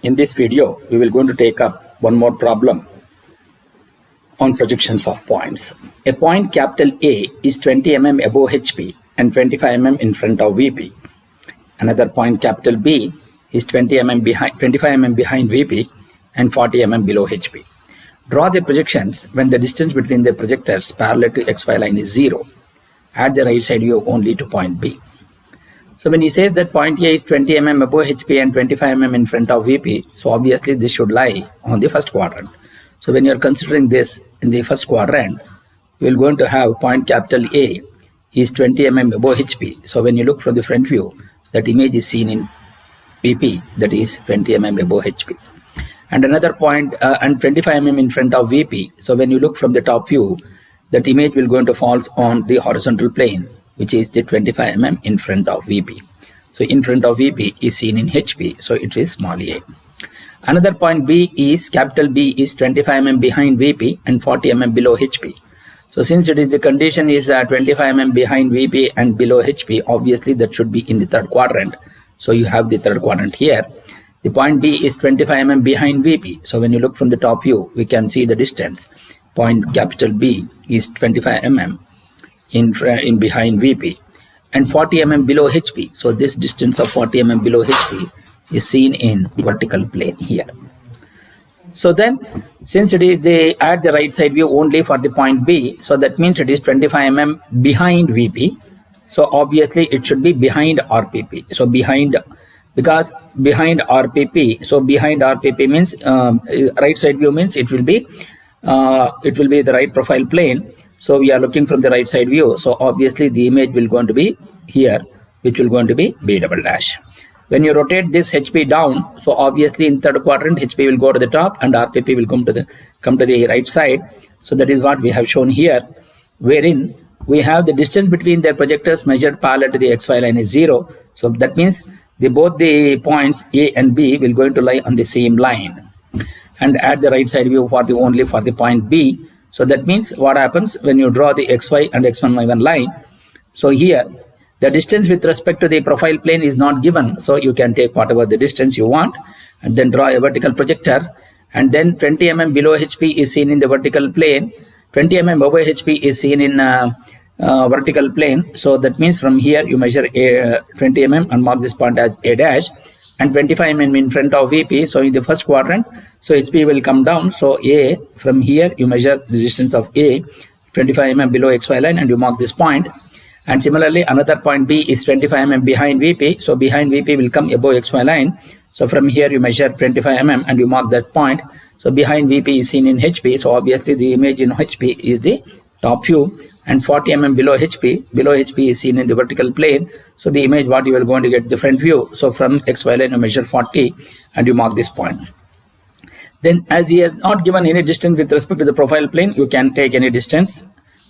In this video, we will going to take up one more problem on projections of points. A point capital A is 20 mm above HP and 25 mm in front of VP. Another point capital B is 25 mm behind VP and 40 mm below HP. Draw the projections when the distance between the projectors parallel to XY line is 0. Add the right side view only to point B. So when he says that point A is 20 mm above HP and 25 mm in front of VP, so obviously this should lie on the first quadrant. So when you are considering this in the first quadrant, we are going to have point capital A is 20 mm above HP. So when you look from the front view, that image is seen in VP, that is 20 mm above HP. And another point and 25 mm in front of VP. So when you look from the top view, that image will going to fall on the horizontal plane, which is the 25 mm in front of VP. So in front of VP is seen in HP, so it is small a. Another point B is capital B is 25 mm behind VP and 40 mm below HP. So since it is the condition is 25 mm behind VP and below HP, obviously that should be in the third quadrant. So you have the third quadrant here. The point B is 25 mm behind VP. So when you look from the top view, we can see the distance. Point capital B is 25 mm in behind VP and 40 mm below HP. So this distance of 40 mm below HP is seen in the vertical plane here. So then, since it is the add the right side view only for the point B, so that means it is 25 mm behind VP. So obviously it should be behind RPP. So behind, because behind RPP, so behind RPP means right side view means it will be the right profile plane. So we are looking from the right side view. So obviously the image will going to be here, which will going to be B double dash. When you rotate this HP down, so obviously in third quadrant HP will go to the top and RPP will come to the right side. So that is what we have shown here, wherein we have the distance between their projectors measured parallel to the XY line is 0. So that means both the points A and B will going to lie on the same line. And add the right side view only for the point B. So that means what happens when you draw the XY and X1, Y1 line. So here the distance with respect to the profile plane is not given. So you can take whatever the distance you want and then draw a vertical projector. And then 20 mm below HP is seen in the vertical plane. 20 mm above HP is seen in vertical plane. So that means from here you measure 20 mm and mark this point as A dash. And 25 mm in front of VP. So in the first quadrant, so HP will come down. So A, from here you measure the distance of A, 25 mm below XY line, and you mark this point. And similarly, another point B is 25 mm behind VP. So behind VP will come above XY line. So from here you measure 25 mm and you mark that point. So behind VP is seen in HP. So obviously the image in HP is the top view. And 40 mm below HP is seen in the vertical plane. So the image what you are going to get the front view. So from XY line you measure 40 and you mark this point. Then as he has not given any distance with respect to the profile plane, you can take any distance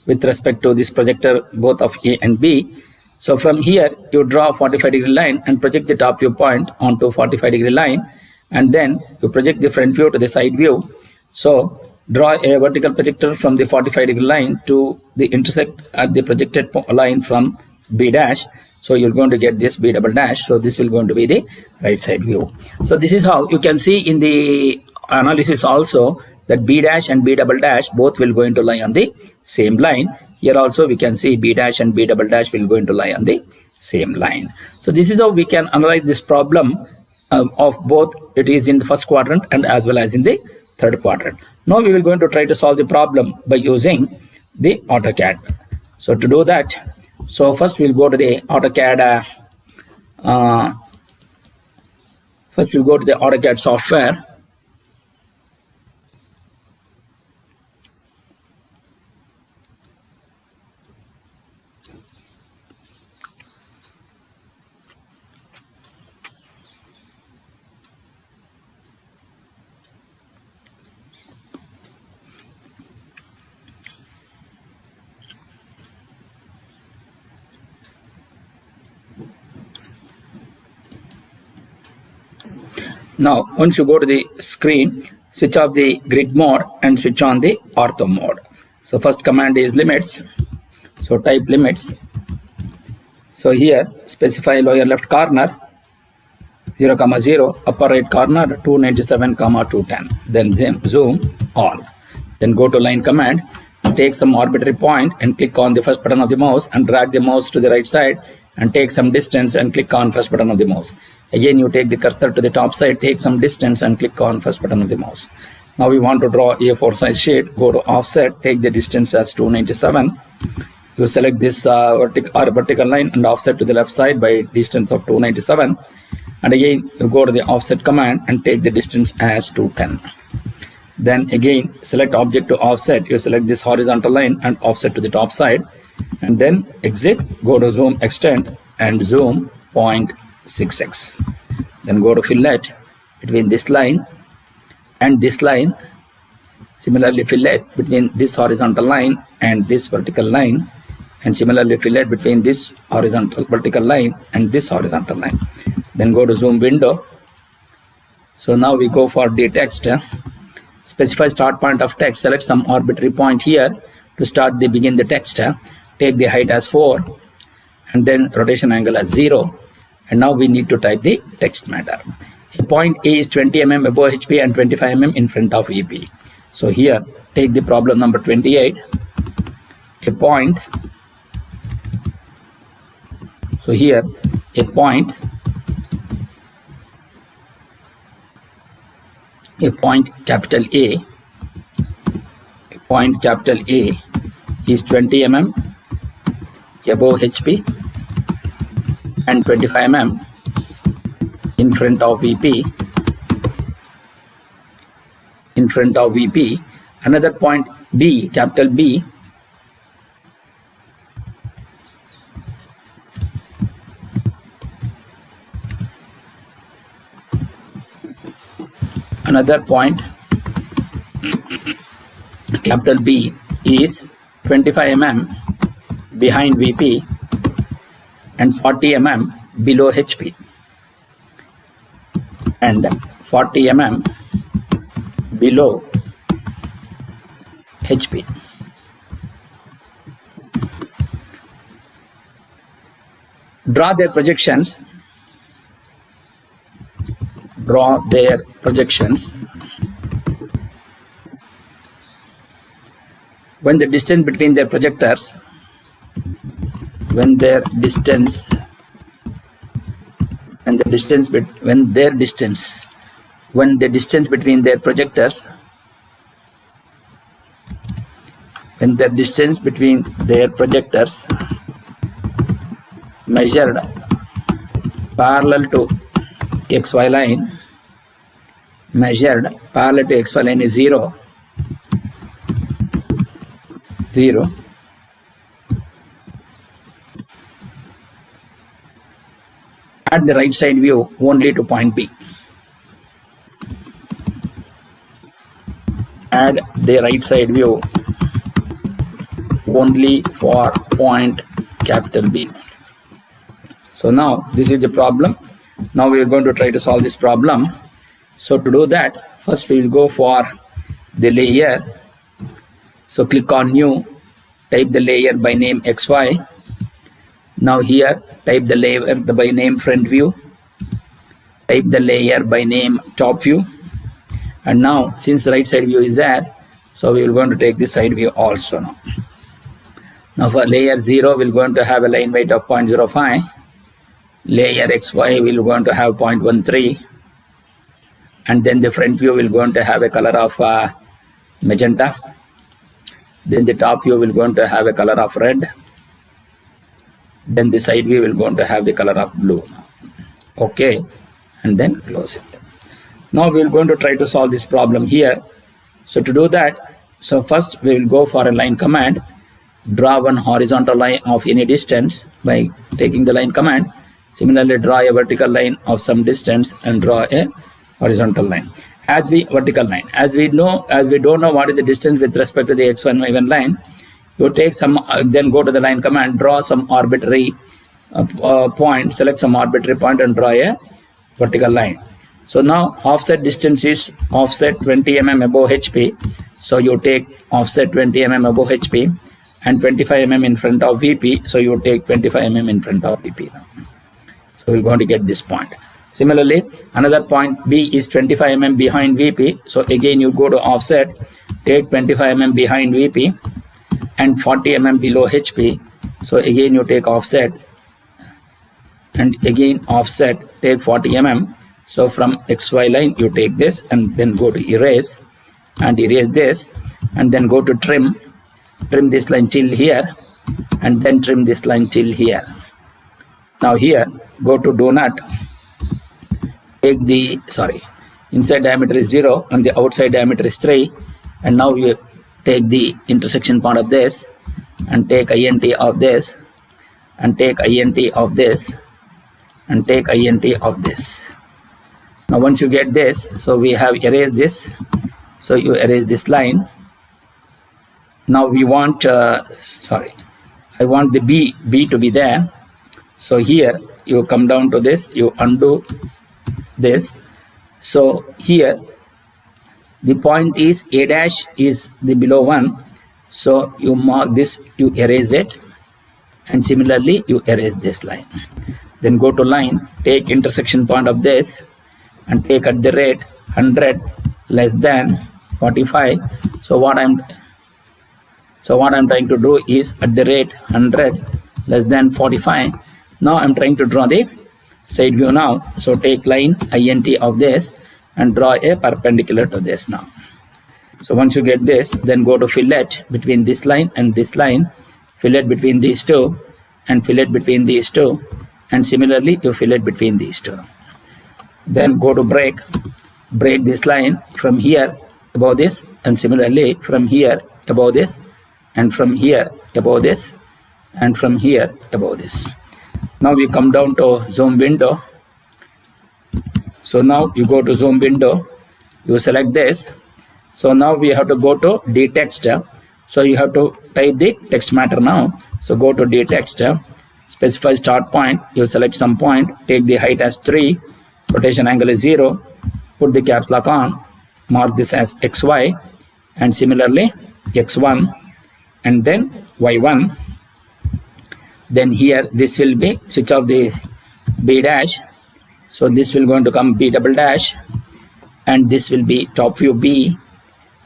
with respect to this projector both of A and B. So from here you draw a 45-degree line and project the top view point onto 45-degree line, and then you project the front view to the side view. So draw a vertical projector from the 45-degree line to the intersect at the projected line from B dash. So you're going to get this B double dash. So this will going to be the right side view. So this is how you can see in the analysis also that B dash and B double dash both will going to lie on the same line. Here also we can see B dash and B double dash will going to lie on the same line. So this is how we can analyze this problem of both it is in the first quadrant and as well as in the third quadrant. Now we will going to try to solve the problem by using the AutoCAD. So to do that, so first we'll go to the AutoCAD. First we'll go to the AutoCAD software. Now, once you go to the screen, switch off the grid mode and switch on the ortho mode. So first command is limits. So type limits. So here specify lower left corner 0, 0, upper right corner 297, 210. Then zoom all. Then go to line command, take some arbitrary point and click on the first button of the mouse and drag the mouse to the right side and take some distance and click on first button of the mouse. Again, you take the cursor to the top side, take some distance and click on first button of the mouse. Now we want to draw a A4 size sheet. Go to offset, take the distance as 297. You select this vertical line and offset to the left side by distance of 297. And again, you go to the offset command and take the distance as 210. Then again, select object to offset. You select this horizontal line and offset to the top side. And then exit, go to zoom extend and zoom 0.66. Then go to fillet between this line and this line. Similarly, fillet between this horizontal line and this vertical line. And similarly, fillet between this vertical line and this horizontal line. Then go to zoom window. So now we go for the text. Specify start point of text. Select some arbitrary point here to begin the text. Take the height as 4 and then rotation angle as 0. And now we need to type the text matter. A point A is 20 mm above HP and 25 mm in front of VP. So here, take the problem number 28. A point. So here, a point capital A is 20 mm above HP and 25 mm in front of VP. Another point B, capital B, another point capital B is 25 mm behind VP and 40 mm below HP and 40 mm below HP. Draw their projections. When the distance between their projectors, when their distance between their projectors measured parallel to XY line, is 0. Add the right side view only to point B. Add the right side view only for point capital B. So now this is the problem. Now we are going to try to solve this problem. So to do that, first we will go for the layer. So click on new, type the layer by name XY. Now here type the layer by name front view, type the layer by name top view. And now since the right side view is there, so we are going to take this side view also now. Now for layer 0, we are going to have a line weight of 0.05. Layer XY we are going to have 0.13. And then the front view will going to have a color of magenta. Then the top view will going to have a color of red. Then the side view will going to have the color of blue. Okay, and then close it. Now we are going to try to solve this problem here. So to do that, so first we will go for a line command. Draw one horizontal line of any distance by taking the line command. Similarly, draw a vertical line of some distance and draw a horizontal line. As we don't know what is the distance with respect to the x1 y1 line, you take some, then go to the line command, draw some arbitrary point, select some arbitrary point and draw a vertical line. So now offset distance is offset 20 mm above HP. So you take offset 20 mm above HP and 25 mm in front of VP. So you take 25 mm in front of VP now. So we're going to get this point. Similarly, another point B is 25 mm behind VP. So again, you go to offset, take 25 mm behind VP and 40 mm below HP. So again, you take offset and again offset, take 40 mm. So from XY line, you take this and then go to erase and erase this and then go to trim this line till here and then trim this line till here. Now here, go to donut, take the, inside diameter is 0 and the outside diameter is 3, and now you take the intersection point of this and take INT of this and take INT of this and take INT of this. Now once you get this, so we have erased this, so you erase this line. Now we want, I want the B to be there. So here you come down to this, you undo this. So here the point is A dash is the below one. So you mark this, you erase it, and similarly you erase this line. Then go to line, take intersection point of this and take at the rate 100 less than 45. So what I'm trying to do is at the rate 100 less than 45. Now I'm trying to draw the side view now. So take line INT of this and draw a perpendicular to this now. So once you get this, then go to fillet between this line and this line, fillet between these two and fillet between these two, and similarly you fillet between these two. Then go to break this line from here above this, and similarly from here above this, and from here above this, and from here above this. Now we come down to zoom window. So now you go to zoom window, you select this. So now we have to go to dtext. So you have to type the text matter now. So go to dtext, specify start point, you select some point, take the height as 3, rotation angle is 0, put the caps lock on, mark this as XY, and similarly X1, and then Y1. Then here this will be, switch off the B dash. So this will going to come B double dash, and this will be top view B.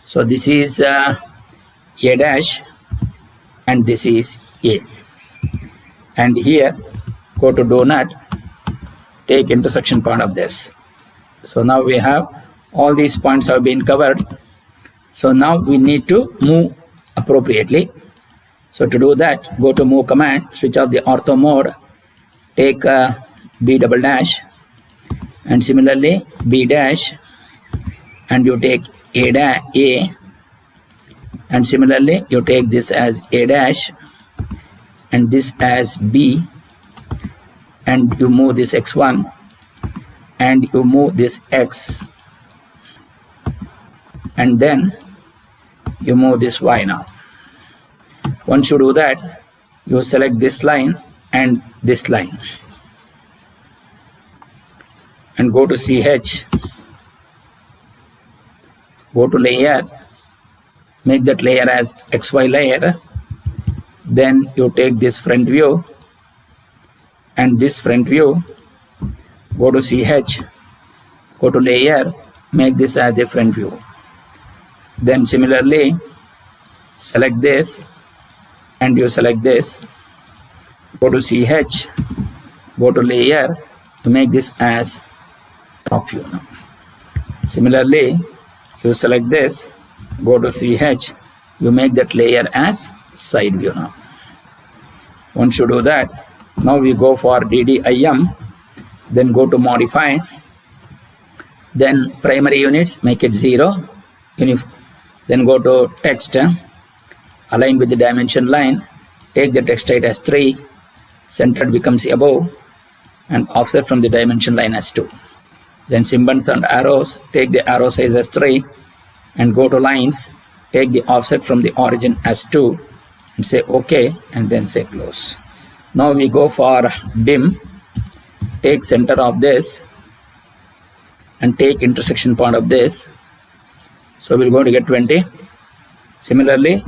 So this is A dash, and this is A. And here go to donut, take intersection point of this. So now we have all these points have been covered. So now we need to move appropriately. So to do that, go to move command, switch off the ortho mode, take B double dash, and similarly B dash, and you take A, and similarly you take this as A dash and this as B, and you move this X1 and you move this X, and then you move this Y now. Once you do that, you select this line and this line and go to CH, go to layer, make that layer as XY layer, then you take this front view and this front view, go to CH, go to layer, make this as a front view. Then similarly select this and you select this, go to CH, go to layer, to make this as top view now. Similarly you select this, go to CH, you make that layer as side view now. Once you do that, now we go for DDIM, then go to modify, then primary units, make it 0, then go to text, align with the dimension line, take the text height as 3, centered becomes above, and offset from the dimension line as 2. Then symbols and arrows, take the arrow size as 3, and go to lines, take the offset from the origin as 2, and say OK, and then say close. Now we go for dim, take center of this, and take intersection point of this. So we're going to get 20. Similarly,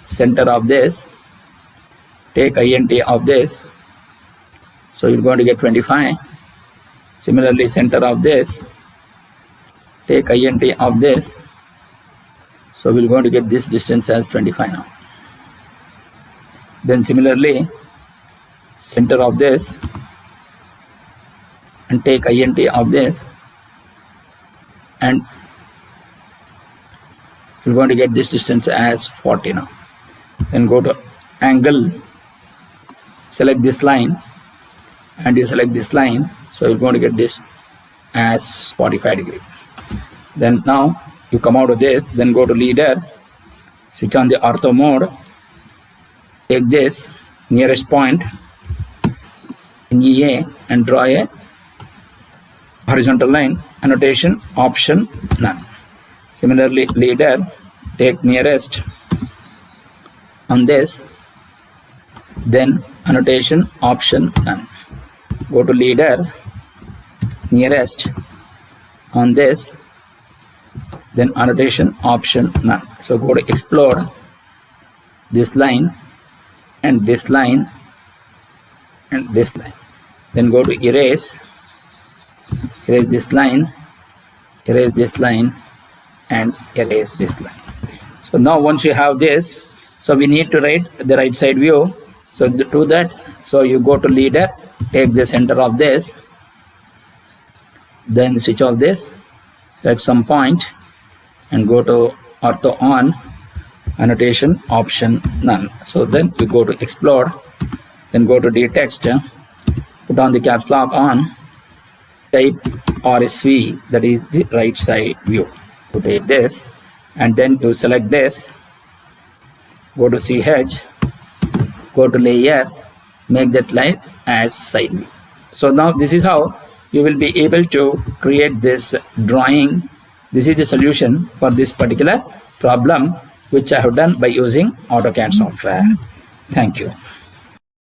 center of this, take INT of this, so you're going to get 25, Similarly, center of this, take INT of this. So we're going to get this distance as 25 now. Then similarly, center of this and take INT of this, and we're going to get this distance as 40 now. Then go to angle, select this line, and you select this line. So you're going to get this as 45 degree. Then now you come out of this, then go to leader, switch on the ortho mode, take this nearest point in EA and draw a horizontal line, annotation option none. Similarly, leader, take nearest on this, then annotation option none. Go to leader, nearest on this, then annotation option none. So go to explore this line and this line and this line. Then go to erase this line, erase this line, and erase this line. So now once you have this, so we need to write the right side view. So to do that, so you go to leader, take the center of this, then switch off this, select some point, and go to ortho on, annotation option none. So then we go to explore, then go to text, put on the caps lock on, type RSV, that is the right side view. To take this, and then you select this, go to CH, go to layer, make that line as side view. So now this is how you will be able to create this drawing. This is the solution for this particular problem which I have done by using AutoCAD software. Thank you.